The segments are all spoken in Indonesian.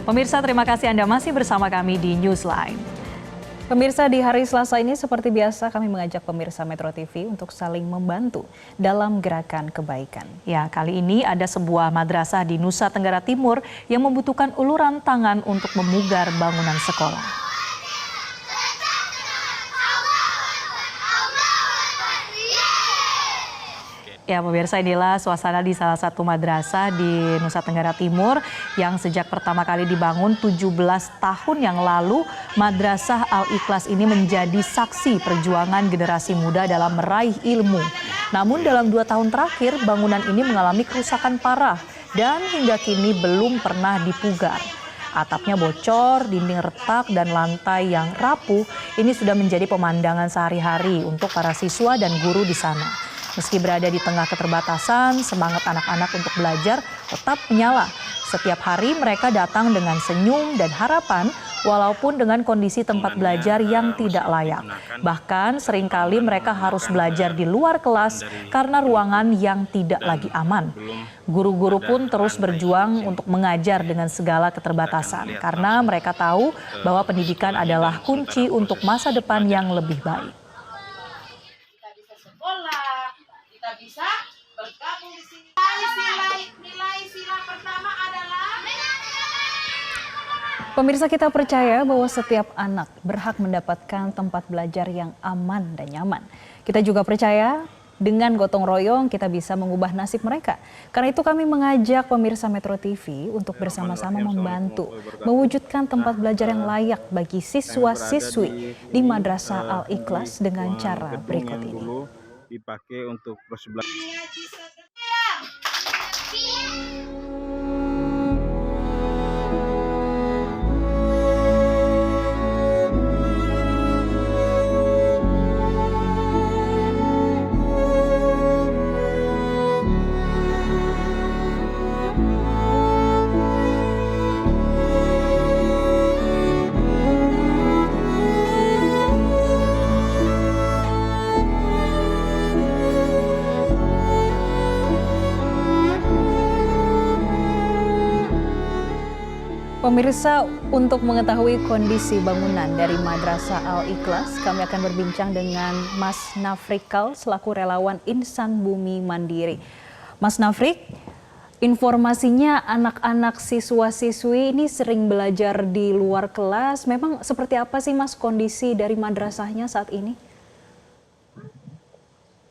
Pemirsa, terima kasih Anda masih bersama kami di Newsline. Pemirsa, di hari Selasa ini seperti biasa kami mengajak pemirsa Metro TV untuk saling membantu dalam gerakan kebaikan. Ya, kali ini ada sebuah madrasah di Nusa Tenggara Timur yang membutuhkan uluran tangan untuk memugar bangunan sekolah. Ya pemirsa, inilah suasana di salah satu madrasah di Nusa Tenggara Timur yang sejak pertama kali dibangun 17 tahun yang lalu. Madrasah Al-Ikhlas ini menjadi saksi perjuangan generasi muda dalam meraih ilmu. Namun dalam 2 tahun terakhir bangunan ini mengalami kerusakan parah dan hingga kini belum pernah dipugar. Atapnya bocor, dinding retak, dan lantai yang rapuh ini sudah menjadi pemandangan sehari-hari untuk para siswa dan guru di sana. Meski berada di tengah keterbatasan, semangat anak-anak untuk belajar tetap menyala. Setiap hari mereka datang dengan senyum dan harapan, walaupun dengan kondisi tempat belajar yang tidak layak. Bahkan seringkali mereka harus belajar di luar kelas karena ruangan yang tidak lagi aman. Guru-guru pun terus berjuang untuk mengajar dengan segala keterbatasan, karena mereka tahu bahwa pendidikan adalah kunci untuk masa depan yang lebih baik. Kita bisa bergabung di sini. Nilai sila pertama adalah Pemirsa, kita percaya bahwa setiap anak berhak mendapatkan tempat belajar yang aman dan nyaman. Kita juga percaya dengan gotong royong kita bisa mengubah nasib mereka. Karena itu kami mengajak pemirsa Metro TV untuk bersama-sama membantu mewujudkan tempat belajar yang layak bagi siswa-siswi di Madrasah Al-Ikhlas dengan cara berikut ini. Dipakai untuk proses belajar. Pemirsa, untuk mengetahui kondisi bangunan dari Madrasah Al-Ikhlas, kami akan berbincang dengan Mas Nafrikal selaku relawan Insan Bumi Mandiri. Mas Nafrik, informasinya anak-anak siswa-siswi ini sering belajar di luar kelas. Memang seperti apa sih Mas kondisi dari madrasahnya saat ini?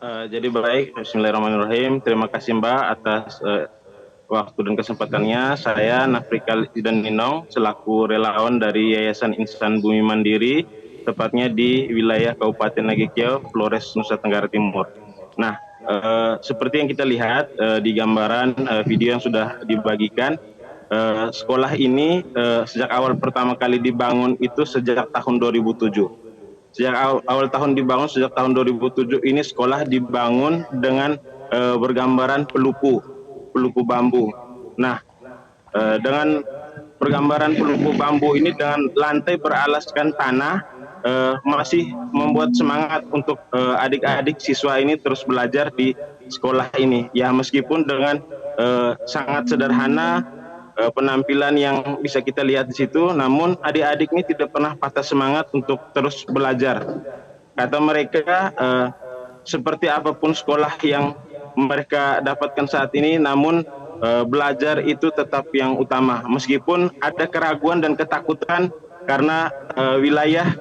Jadi baik, bismillahirrahmanirrahim. Terima kasih Mbak atas waktu dan kesempatannya. Saya Nafrikal Idan Ninong selaku relawan dari Yayasan Insan Bumi Mandiri, tepatnya di wilayah Kabupaten Nagekeo, Flores, Nusa Tenggara Timur. Nah, seperti yang kita lihat di gambaran video yang sudah dibagikan, sekolah ini sejak awal pertama kali dibangun itu sejak tahun 2007. Sejak awal tahun dibangun, sejak tahun 2007 ini sekolah dibangun dengan bergambaran peluku bambu. Nah, dengan pergambaran peluku bambu ini dengan lantai beralaskan tanah masih membuat semangat untuk adik-adik siswa ini terus belajar di sekolah ini. Ya, meskipun dengan sangat sederhana penampilan yang bisa kita lihat di situ, namun adik-adik ini tidak pernah patah semangat untuk terus belajar. Kata mereka, seperti apapun sekolah yang mereka dapatkan saat ini, namun belajar itu tetap yang utama. Meskipun ada keraguan dan ketakutan karena wilayah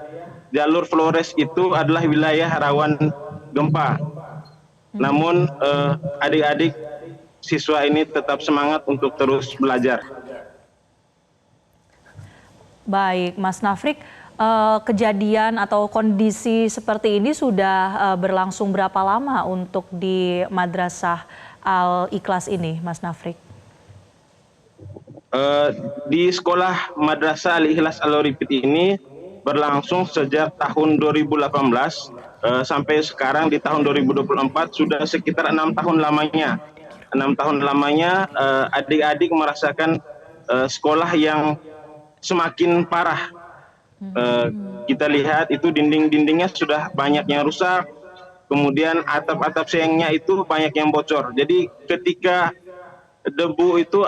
jalur Flores itu adalah wilayah rawan gempa. Namun adik-adik siswa ini tetap semangat untuk terus belajar. Baik, Mas Nafrik, kejadian atau kondisi seperti ini sudah berlangsung berapa lama untuk di Madrasah Al-Ikhlas ini, Mas Nafrik? Di sekolah Madrasah Al-Ikhlas Al-Oripit ini berlangsung sejak tahun 2018 sampai sekarang di tahun 2024 sudah sekitar 6 tahun lamanya. 6 tahun lamanya adik-adik merasakan sekolah yang semakin parah. Kita lihat itu dinding-dindingnya sudah banyak yang rusak, kemudian atap-atap sengnya itu banyak yang bocor. Jadi ketika debu itu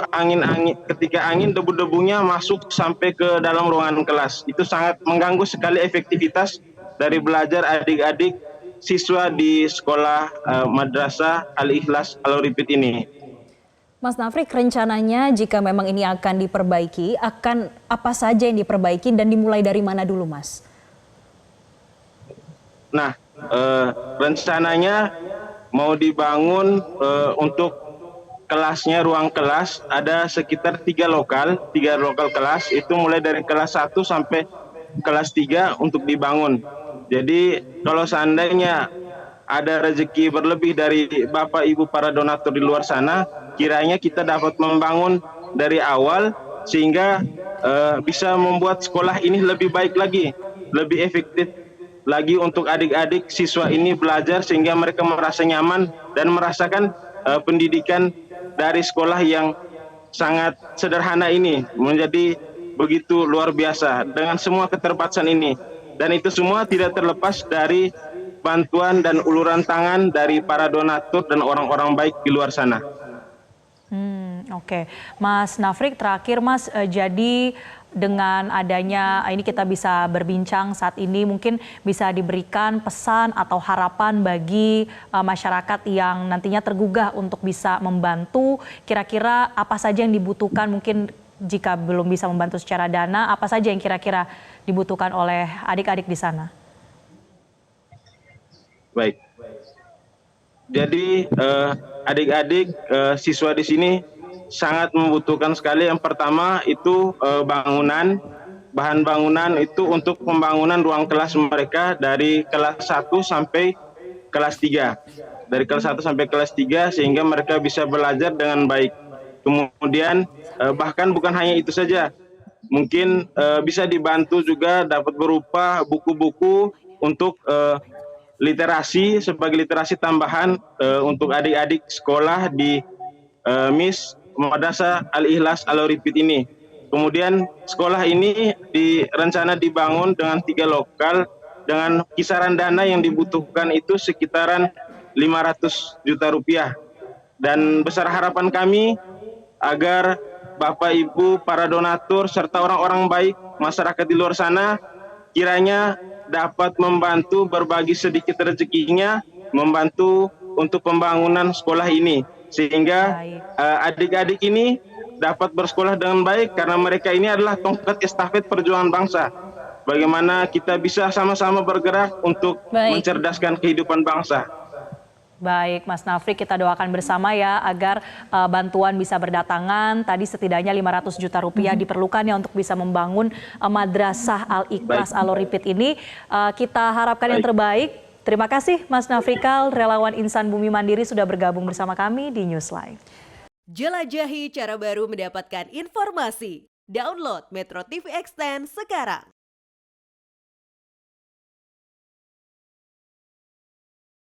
ketika angin debu-debunya masuk sampai ke dalam ruangan kelas. Itu sangat mengganggu sekali efektivitas dari belajar adik-adik siswa di sekolah Madrasah Al-Ikhlas Al-Ripit ini. Mas Nafrik, rencananya jika memang ini akan diperbaiki, akan apa saja yang diperbaiki dan dimulai dari mana dulu, Mas? Nah, rencananya mau dibangun untuk kelasnya, ruang kelas ada sekitar tiga lokal kelas, itu mulai dari kelas 1 sampai kelas 3 untuk dibangun. Jadi kalau seandainya ada rezeki berlebih dari Bapak Ibu para donatur di luar sana, kiranya kita dapat membangun dari awal sehingga bisa membuat sekolah ini lebih baik lagi, lebih efektif lagi untuk adik-adik siswa ini belajar sehingga mereka merasa nyaman dan merasakan pendidikan dari sekolah yang sangat sederhana ini menjadi begitu luar biasa dengan semua keterbatasan ini. Dan itu semua tidak terlepas dari bantuan dan uluran tangan dari para donatur dan orang-orang baik di luar sana. Oke. Mas Nafrik, terakhir Mas, jadi dengan adanya ini kita bisa berbincang saat ini, mungkin bisa diberikan pesan atau harapan bagi masyarakat yang nantinya tergugah untuk bisa membantu, kira-kira apa saja yang dibutuhkan, mungkin jika belum bisa membantu secara dana, apa saja yang kira-kira dibutuhkan oleh adik-adik di sana? Baik. Jadi adik-adik siswa di sini sangat membutuhkan sekali. Yang pertama itu bahan bangunan itu untuk pembangunan ruang kelas mereka dari kelas 1 sampai kelas 3. Dari kelas 1 sampai kelas 3 sehingga mereka bisa belajar dengan baik. Kemudian bahkan bukan hanya itu saja. Mungkin bisa dibantu juga dapat berupa buku-buku untuk literasi sebagai literasi tambahan untuk adik-adik sekolah di MIS Madrasah Al-Ikhlas Al-Ripit ini. Kemudian sekolah ini direncana dibangun dengan 3 lokal dengan kisaran dana yang dibutuhkan itu sekitaran 500 juta rupiah. Dan besar harapan kami agar Bapak Ibu para donatur serta orang-orang baik masyarakat di luar sana kiranya dapat membantu berbagi sedikit rezekinya, membantu untuk pembangunan sekolah ini. Sehingga adik-adik ini dapat bersekolah dengan baik karena mereka ini adalah tongkat estafet perjuangan bangsa. Bagaimana kita bisa sama-sama bergerak untuk mencerdaskan kehidupan bangsa. Baik, Mas Nafrik, kita doakan bersama ya agar bantuan bisa berdatangan. Tadi setidaknya 500 juta rupiah diperlukan ya untuk bisa membangun Madrasah Al-Ikhlas Al-Ripit ini. Kita harapkan yang terbaik. Terima kasih Mas Nafrikal, relawan Insan Bumi Mandiri sudah bergabung bersama kami di Newsline. Jelajahi cara baru mendapatkan informasi. Download Metro TV Extend sekarang.